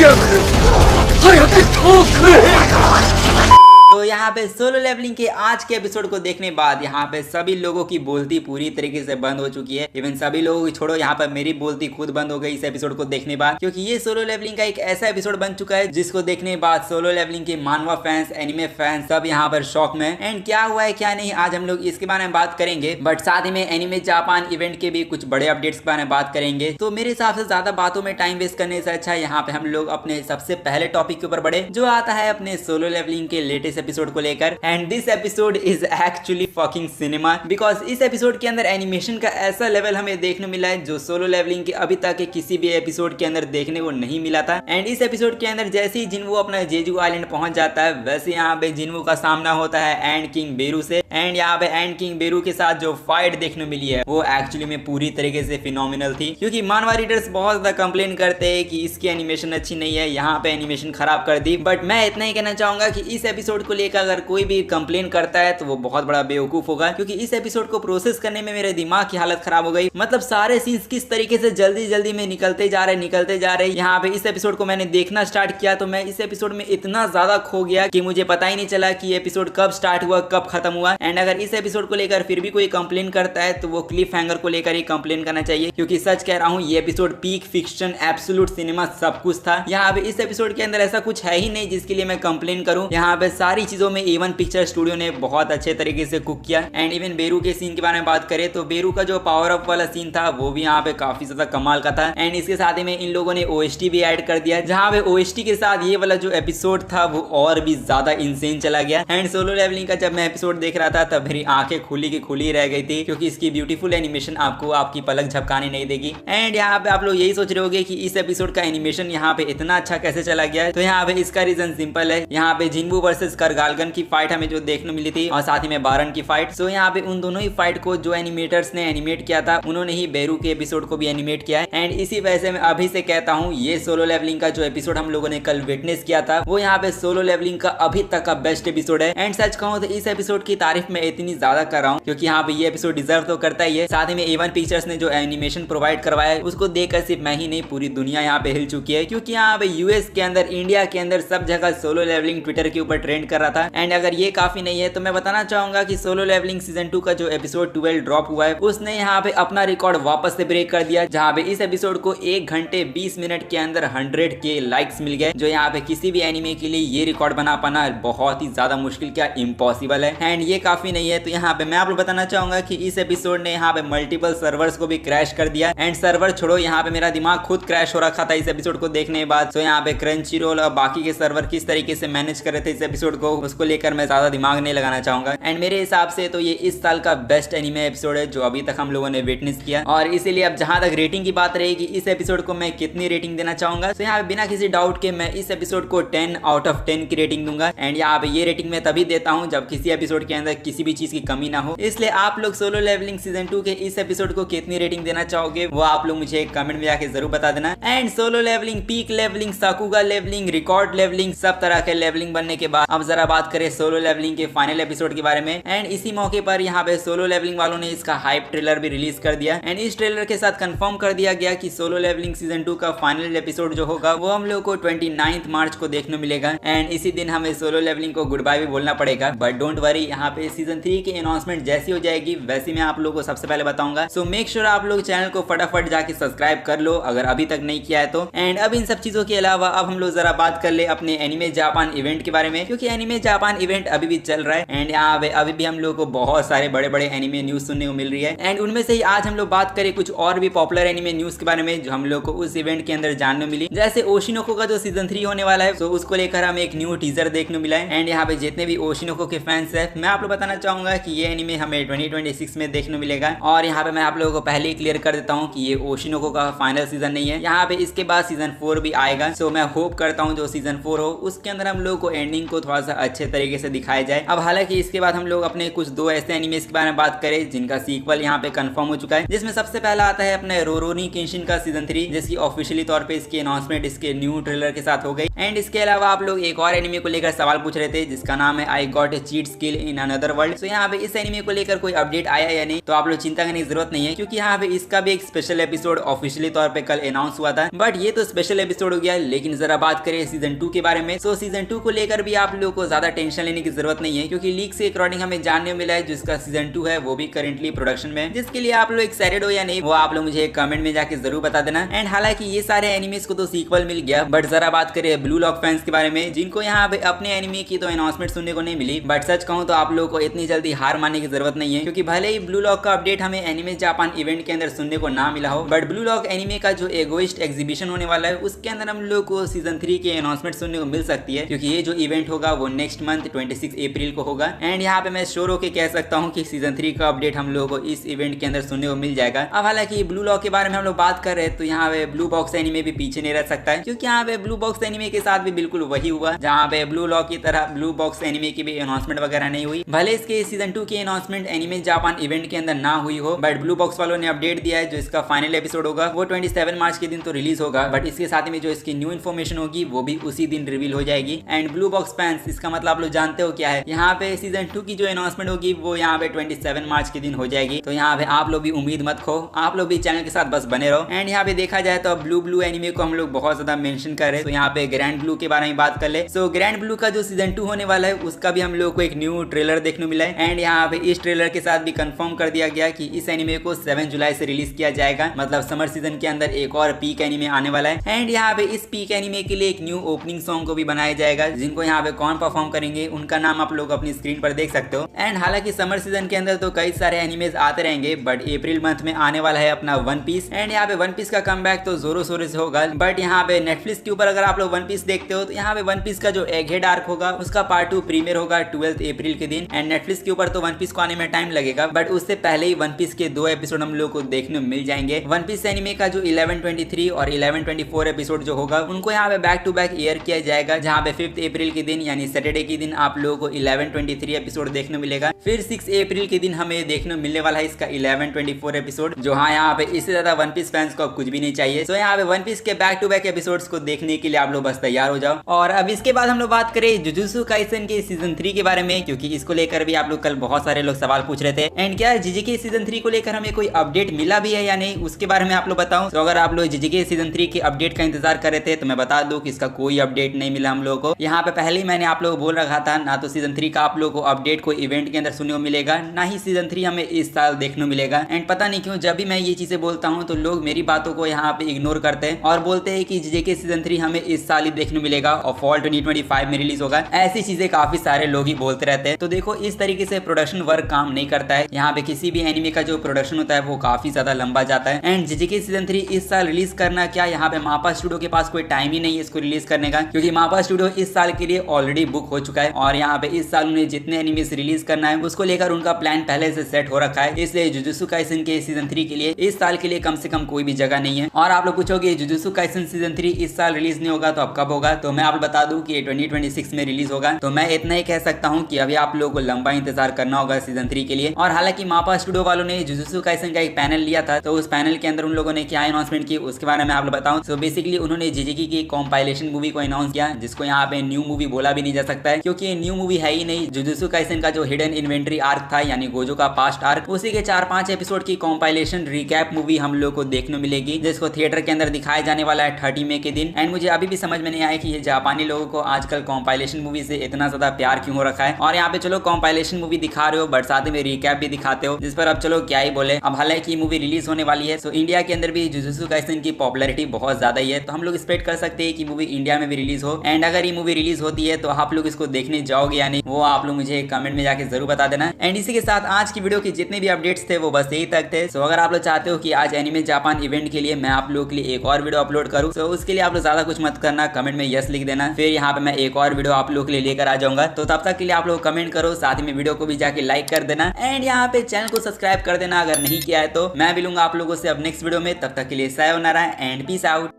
早く遠くへ。 तो यहाँ पे सोलो लेवलिंग के आज के एपिसोड को देखने बाद यहाँ पे सभी लोगों की बोलती पूरी तरीके से बंद हो चुकी है। इवन सभी लोगों की छोड़ो, यहाँ पर मेरी बोलती खुद बंद हो गई इस एपिसोड को देखने बाद, क्योंकि ये सोलो लेवलिंग का एक ऐसा एपिसोड बन चुका है जिसको देखने बाद सोलो लेवलिंग के मानवा फैंस, एनिमे फैंस सब यहाँ पर शॉक में। एंड क्या हुआ है क्या नहीं आज हम लोग इसके बारे में बात करेंगे, बट साथ ही में एनिमे जापान इवेंट के भी कुछ बड़े अपडेट्स के बारे में बात करेंगे। तो मेरे हिसाब से ज्यादा बातों में टाइम वेस्ट करने से अच्छा यहाँ पे हम लोग अपने सबसे पहले टॉपिक के ऊपर बढ़े, जो आता है अपने सोलो लेवलिंग के लेटेस्ट एपिसोड को लेकर। And this episode is actually fucking cinema, because इस एपिसोड के अंदर एनिमेशन का ऐसा लेवल हमें देखने मिला है जो सोलो लेवलिंग के अभी तक के किसी भी एपिसोड के अंदर देखने को नहीं मिला था। एंड इस एपिसोड के अंदर जैसे ही जिन्वू अपना जेजू आइलैंड पहुंच जाता है, वैसे यहाँ पे जिन्वू का सामना होता है एंड किंग बेरू से। एंड यहाँ पे एंड किंग बेरू के साथ जो फाइट देखने मिली है वो एक्चुअली में पूरी तरीके से फिनोमिनल थी, क्योंकि मानवा रीडर्स बहुत ज्यादा कंप्लेन करते हैं कि इसकी एनिमेशन अच्छी नहीं है, यहाँ पे एनिमेशन खराब कर दी। बट मैं इतना ही कहना चाहूंगा कि इस एपिसोड को लेकर अगर कोई भी कंप्लेन करता है तो वो बहुत बड़ा बेवकूफ होगा, क्योंकि इस एपिसोड को प्रोसेस करने में मेरे दिमाग की हालत खराब हो गई। मतलब सारे सीन्स किस तरीके से जल्दी जल्दी में निकलते जा रहे। यहाँ पे इस एपिसोड को मैंने देखना स्टार्ट किया तो मैं इस एपिसोड में इतना ज्यादा खो गया कि मुझे पता ही नहीं चला कि एपिसोड कब स्टार्ट हुआ कब खत्म हुआ। एंड अगर इस एपिसोड को लेकर फिर भी कोई कंप्लेन करता है तो वो क्लिफ हैंगर को लेकर ही कंप्लेन करना चाहिए, क्योंकि सच कह रहा हूँ ये episode peak fiction absolute cinema सब कुछ था। यहाँ पे इस एपिसोड के अंदर ऐसा कुछ है ही नहीं जिसके लिए मैं कंप्लेन करूँ। यहाँ पे सारी चीजों में A1 पिक्चर स्टूडियो ने बहुत अच्छे तरीके से कुक किया। एंड इवन बेरू के सीन के बारे में बात करें तो बेरू का जो पावर अप वाला सीन था वो भी यहाँ पे काफी ज्यादा कमाल का था। एंड इसके साथ ही में इन लोगों ने OST भी ऐड कर दिया, जहाँ पे OST के साथ ये वाला जो एपिसोड था वो और भी ज्यादा इंसेन चला गया। एंड सोलो लेवलिंग का जब मैं एपिसोड देख रहा था तब मेरी आंखें खुली की खुली रह गई थी, क्योंकि इसकी ब्यूटीफुल एनिमेशन आपको आपकी पलक झपकाने नहीं देगी। एंड यहाँ पे आप लोग यही सोच रहे होगे कि इस एपिसोड का एनिमेशन यहाँ पे इतना अच्छा कैसे चला गया है, तो यहाँ पे इसका रीजन सिंपल है। यहाँ पे जिन्वू वर्सेस करगालगन की फाइट हमें जो देखने मिली थी और साथ ही में बारन की फाइट, सो यहाँ पे उन दोनों ही फाइट को जो एनिमेटर्स ने एनिमेट किया था उन्होंने ही बेरू के एपिसोड को भी एनिमेट किया है। एंड इसी वजह से मैं अभी से कहता हूँ ये सोलो लेवलिंग का जो एपिसोड हम लोगों ने कल विटनेस किया था वो यहाँ पे सोलो लेवलिंग का अभी तक का बेस्ट एपिसोड है। एंड सच कहूँ तो इस एपिसोड की तारीफ मैं इतनी ज्यादा कर रहा हूँ क्योंकि यहाँ पे ये एपिसोड डिजर्व तो करता ही है। साथ ही में A1 पिक्चर्स ने जो एनिमेशन प्रोवाइड करवाया है उसको देखकर सिर्फ मैं ही नहीं पूरी दुनिया यहाँ पे हिल चुकी है, क्योंकि यहाँ पे यूएस के अंदर, इंडिया के अंदर सब जगह सोलो लेवलिंग ट्विटर के ऊपर ट्रेंड कर रहा था। एंड अगर ये काफी नहीं है तो मैं बताना चाहूंगा कि सोलो लेवलिंग सीजन 2 का जो एपिसोड 12 ड्रॉप हुआ है उसने यहाँ पे अपना रिकॉर्ड वापस से ब्रेक कर दिया, जहाँ पे इस एपिसोड को 1 घंटे 20 मिनट के अंदर 100K लाइक्स मिल गए, जो यहाँ पे किसी भी एनिमे के लिए ये रिकॉर्ड बना पाना बहुत ही ज्यादा मुश्किल, क्या इम्पॉसिबल है। एंड ये काफी नहीं है तो यहाँ पे मैं आपको बताना चाहूंगा कि इस एपिसोड ने यहाँ पे मल्टीपल सर्वर्स को भी क्रैश कर दिया। एंड सर्वर छोड़ो, यहाँ पे मेरा दिमाग खुद क्रैश हो रखा था इस एपिसोड को देखने के बाद। तो यहाँ पे क्रंचीरोल और बाकी के सर्वर किस तरीके से मैनेज कर रहे थे इस एपिसोड को, उसको लेकर मैं ज्यादा दिमाग नहीं लगाना चाहूंगा। एंड मेरे हिसाब से तो ये इस साल का बेस्ट एनिमे एपिसोड है जो अभी तक हम लोगों ने विटनेस किया। और इसीलिए अब जहां तक रेटिंग की बात रहेगी इस एपिसोड को मैं कितनी रेटिंग देना चाहूंगा, तो यहाँ पे बिना किसी डाउट के मैं इस एपिसोड को 10 आउट ऑफ 10 की रेटिंग दूंगा। एंड यहाँ पे ये रेटिंग मैं तभी देता हूँ जब किसी एपिसोड के अंदर किसी भी चीज की कमी ना हो। इसलिए आप लोग सोलो लेवलिंग सीजन 2 के इस एपिसोड को कितनी रेटिंग देना चाहोगे वो आप लोग मुझे कमेंट में जाके जरूर बता देना। And solo levelling, peak levelling, sakuga levelling, record levelling, सब तरह के लेवलिंग बनने के बाद अब जरा बात करें सोलो लेवलिंग के फाइनल एपिसोड के बारे में। एंड इसी मौके पर यहाँ पे सोलो लेवलिंग वालों ने इसका हाइप ट्रेलर भी रिलीज कर दिया। एंड इस ट्रेलर के साथ कंफर्म कर दिया गया कि सोलो लेवलिंग सीजन 2 का फाइनल एपिसोड जो होगा वो हम लोग को 29 मार्च को देखने मिलेगा। एंड इसी दिन हमें सोलो लेवलिंग को गुड बाय भी बोलना पड़ेगा, बट डोंट वरी, यहाँ पे सीजन 3 की अनाउंसमेंट जैसी हो जाएगी वैसी मैं आप लोगों को सबसे पहले बताऊंगा। सो मेक श्योर आप लोग चैनल को फटाफट जाके सब्सक्राइब कर लो अगर अभी तक नहीं किया है तो। एंड अब इन सब चीजों के अलावा अब हम लोग जरा बात कर ले अपने एनिमे जापान इवेंट के बारे में, क्योंकि एनिमे जापान इवेंट अभी भी चल रहा है। एंड यहाँ पे अभी भी हम लोग को बहुत सारे बड़े बड़े एनिमे न्यूज सुनने को मिल रही है। एंड उनमें से ही आज हम लोग बात करें कुछ और भी पॉपुलर एनिमे न्यूज के बारे में जो हम लोग को उस इवेंट के अंदर जानने मिली। जैसे ओशिनोको का जो सीजन 3 होने वाला है तो उसको लेकर हमें एक न्यू टीजर देखने मिला है। एंड यहाँ पे जितने भी ओशिनोको के फैंस है मैं आप लोग बताना चाहूंगा कि ये एनिमे हमें 2026 में देखने मिलेगा। और यहाँ पे मैं आप लोगों को पहले ही क्लियर कर देता हूँ कि ये ओशिनोको का फाइनल सीजन नहीं है, यहाँ पे इसके बाद सीजन 4 भी आएगा। सो मैं होप करता हूँ जो सीजन 4 हो उसके अंदर हम लोग को एंडिंग को थोड़ा सा अच्छे अच्छे तरीके से दिखाया जाए। अब हालांकि इसके बाद हम लोग अपने कुछ दो ऐसे एनिमेस के बारे में बात करें जिनका सीक्वल यहाँ पे कंफर्म हो चुका है, जिसमें सबसे पहला आता है अपने रोरोनी केंशिन का सीजन 3, जिसकी ऑफिशियली तौर पे इसकी अनाउंसमेंट इसके न्यू ट्रेलर के साथ हो गई। एंड इसके अलावा आप लोग एक और एनिमे को लेकर सवाल पूछ रहे थे जिसका नाम है I got a cheat skill in another world. तो यहाँ पे इस एनिमे को लेकर कोई अपडेट आया या नहीं, तो आप लोग चिंता करने की जरूरत नहीं है, क्योंकि यहाँ पे इसका भी एक स्पेशल एपिसोड ऑफिशियली तौर पे कल अनाउंस हुआ था। बट ये तो स्पेशल एपिसोड हो गया, लेकिन जरा बात करें सीजन 2 के बारे में। तो सीजन 2 को लेकर भी आप लोगों को ज्यादा टेंशन लेने की जरूरत नहीं है, क्योंकि लीक से अकॉर्डिंग हमें जानने मिला है जिसका सीजन 2 है वो भी करेंटली प्रोडक्शन में, जिसके लिए आप लोग एक्साइटेड हो या नहीं वो आप लोग मुझे कमेंट में जाके जरूर बता देना। एंड हालांकि ये सारे एनिमेस को तो सीक्वल मिल गया, बट जरा बात करें ब्लू लॉक फैंस के बारे में, जिनको यहाँ पे अपने एनिमे की तो अनाउंसमेंट सुनने को नहीं मिली। बट सच कहूँ तो आप लोगों को इतनी जल्दी हार मानने की जरूरत नहीं है, क्योंकि भले ही ब्लू लॉक का अपडेट हमें एनिमे जापान इवेंट के अंदर सुनने को ना मिला हो, बट ब्लू लॉक एनिमे का जो एगोइस्ट एग्जीबिशन होने वाला है उसके अंदर हम लोग को सीजन 3 के अनाउंसमेंट सुनने को मिल सकती है, क्योंकि ये जो इवेंट होगा वो नेक्स्ट मंथ 26 अप्रैल को होगा। एंड यहाँ पे मैं श्योर होकर कह सकता हूँ कि सीजन 3 का अपडेट हम लोगों को इस इवेंट के अंदर सुनने को मिल जाएगा। अब हालांकि ब्लू लॉक के बारे में हम लोग बात कर रहे हैं तो यहाँ पे ब्लू बॉक्स एनिमे भी पीछे नहीं रह सकता है, क्योंकि यहाँ पे ब्लू बॉक्स एनिमे के साथ भी बिल्कुल वही हुआ, जहाँ पे ब्लू लॉक की तरह ब्लू बॉक्स एनिमे की भी अनाउंसमेंट वगैरह नहीं हुई। भले इसके सीजन 2 की अनाउंसमेंट एनिमे जापान इवेंट के अंदर ना हुई हो, बट ब्लू बॉक्स वालों ने अपडेट दिया है जो इसका फाइनल एपिसोड होगा वो 27 मार्च के दिन तो रिलीज होगा, बट इसके साथ में जो इसकी न्यू इन्फॉर्मेशन होगी वो भी उसी दिन रिवील हो जाएगी। एंड ब्लू बॉक्स फैंस, इसका मतलब आप लोग जानते हो क्या है, यहाँ पे सीजन 2 की जो अनाउंसमेंट होगी वो यहाँ पे 27 मार्च के दिन हो जाएगी। तो यहाँ पे आप लोग भी उम्मीद मत खो, आप लोग भी चैनल के साथ बस बने रहो। एंड यहाँ पे देखा जाए तो ब्लू एनिमे को हम लोग बहुत ज्यादा मेंशन कर रहे हैं, तो यहाँ पे ग्रैंड ब्लू के बारे में बात कर ले। सो ग्रैंड ब्लू का जो सीजन 2 होने वाला है उसका भी हम लोग को एक न्यू ट्रेलर देखने मिला है। एंड यहाँ पे इस ट्रेलर के साथ भी कंफर्म कर दिया गया कि इस एनिमे को 7 जुलाई से रिलीज किया जाएगा, मतलब समर सीजन के अंदर एक और पीक एनिमे आने वाला है। एंड यहाँ पे इस पीक एनिमे के लिए एक न्यू ओपनिंग सॉन्ग को भी बनाया जाएगा, जिनको यहाँ पे कौन परफॉर्म करेंगे उनका नाम आप लोग अपनी स्क्रीन पर देख सकते हो। एंड हालांकि समर सीजन के अंदर तो कई सारे एनिमेज आते रहेंगे, बट अप्रैल मंथ में आने वाला है अपना वन पीस। एंड यहाँ पे वन पीस का कमबैक तो जोरों शोरों से होगा, बट यहाँ पे नेटफ्लिक्स के ऊपर अगर आप लोग वन पीस देखते हो तो यहाँ पे वन पीस का जो एगहेड आर्क होगा उसका पार्ट 2 प्रीमियर होगा 12 अप्रैल के दिन। एंड नेटफ्लिक्स के ऊपर तो वन पीस को आने में टाइम लगेगा, बट उससे पहले ही वन पीस के 2 एपिसोड हम लोग को देखने मिल जाएंगे। वन पीस एनिमे का जो 11/23 और 11/24 एपिसोड जो होगा उनको यहाँ पे बैक टू बैक एयर किया जाएगा, जहाँ पे 5 अप्रैल के दिन यानी सैटरडे के दिन आप लोगों को 11/23 एपिसोड देखने मिलेगा। फिर 6 अप्रैल के दिन हमें देखने मिलने वाला है इसका 11/24 एपिसोड, जो हाँ यहाँ पे इससे ज्यादा वन पीस फैंस को अब कुछ भी नहीं चाहिए। तो यहाँ पे वन पीस के बैक टू बैक एपिसोड्स को देखने के लिए आप लोग बस तैयार हो जाओ। और अब इसके बाद हम लोग बात करें जुजुत्सु काइसेन के सीजन 3 के बारे में, क्योंकि इसको लेकर भी आप लोग कल बहुत सारे लोग सवाल पूछ रहे थे। एंड क्या जीजीके सीजन 3 को लेकर हमें कोई अपडेट मिला भी है या नहीं, उसके बारे में आप लोग बताओ। तो अगर आप लोग जीजीके सीजन 3 के अपडेट का इंतजार कर रहे थे तो मैं बता दूं कि इसका कोई अपडेट नहीं मिला हम लोगों को। यहाँ पे पहले ही मैंने आप लोग बोल रखा था, ना तो सीजन 3 का आप लोग को अपडेट कोई इवेंट के अंदर सुनने को मिलेगा, ना ही सीजन 3 हमें इस साल देखने को मिलेगा। एंड पता नहीं क्यों जब भी मैं ये चीजें बोलता हूँ तो लोग मेरी बातों को यहाँ पे इग्नोर करते हैं और बोलते हैं कि जीजेके सीजन 3 हमें इस साल ही देखने मिलेगा और फॉल 2025 में रिलीज होगा। ऐसी चीजें काफी सारे लोग ही बोलते रहते हैं। तो देखो इस तरीके से प्रोडक्शन वर्क काम नहीं करता है। यहाँ पे किसी भी एनिमे का जो प्रोडक्शन होता है वो काफी ज्यादा लंबा जाता है। एंड जीजेके सीजन 3 इस साल रिलीज करना, क्या यहाँ पे मापा स्टूडियो के पास कोई टाइम ही नहीं है इसको रिलीज करने का, क्योंकि मापा स्टूडियो इस साल के लिए ऑलरेडी बुक हो चुका है और यहाँ पे इस साल उन्हें जितने एनिमेस रिलीज करना है उसको लेकर उनका प्लान पहले से सेट हो रखा है। इसलिए जुजुत्सु काइसेन के सीजन 3 के लिए इस साल के लिए कम से कम कोई भी जगह नहीं है। और आप लोग पूछोगे जुजुत्सु काइसेन सीजन 3 इस साल रिलीज नहीं होगा तो अब कब होगा, तो मैं आप बता दूं कि 2026 में रिलीज होगा। तो मैं इतना ही कह सकता हूं कि अभी आप लोगों को लंबा इंतजार करना होगा सीजन 3 के लिए। और हालांकि मापा स्टूडियो वालों ने जुजुत्सु काइसेन का एक पैनल लिया था, तो उस पैनल के अंदर उन लोगों ने क्या अनाउंसमेंट की उसके बारे में आप लोग बताऊं। तो बेसिकली उन्होंने जीजीके की कॉम्पाइलेशन मूवी को अनाउंस किया, जिसको यहाँ पे न्यू मूवी बोला भी नहीं जा सकता है, क्योंकि न्यू मूवी है ही नहीं। जुजुत्सु काइसेन का जो हिडन इन्वेंट्री आर्क था यानी गोजो का पास्ट आर्क, उसी के 4-5 एपिसोड की कॉम्पाइलेशन रिकैप मूवी हम लोग को देखने मिलेगी, जिसको थिएटर के अंदर दिखाया जाने वाला है 30 मई के दिन। एंड मुझे अभी भी समझ में नहीं आया कि ये जापानी लोगों को आजकल कॉम्पाइलेशन मूवी से इतना ज्यादा प्यार क्यों हो रखा है। और यहाँ पे चलो कॉम्पाइलेशन मूवी दिखा रहे हो बट साथ में रिकैप भी दिखाते हो, जिस पर अब चलो क्या ही बोले। अब हालांकि मूवी रिलीज होने वाली है, तो इंडिया के अंदर भी जुजुत्सु काइसेन की पॉपुलैरिटी बहुत ज्यादा ही है, तो हम लोग एक्सपेक्ट कर सकते हैं कि मूवी इंडिया में भी रिलीज हो। एंड अगर ये मूवी रिलीज होती है तो आप लोग इसको देखने जाओगे या नहीं, वो आप लोग मुझे कमेंट में जाके जरूर बता देना। एंड इसी के साथ आज की वीडियो के जितने भी अपडेट्स थे वो बस यही तक थे। सो अगर आप लोग चाहते हो कि आज एनिमे जापान इवेंट के लिए मैं आप लोगों के लिए एक और वीडियो अपलोड करूं, तो उसके लिए आप लोग ज्यादा कुछ मत करना, कमेंट में यस लिख देना, फिर यहाँ पे मैं एक और वीडियो आप लोगों के लिए लेकर आ जाऊंगा। तो तब तक के लिए आप लोग कमेंट करो, साथ में वीडियो को भी जाके लाइक कर देना एंड यहाँ पे चैनल को सब्सक्राइब कर देना अगर नहीं किया है तो। मैं मिलूंगा आप लोगों से अब नेक्स्ट वीडियो में, तब तक के लिए सायोनारा एंड पीस आउट।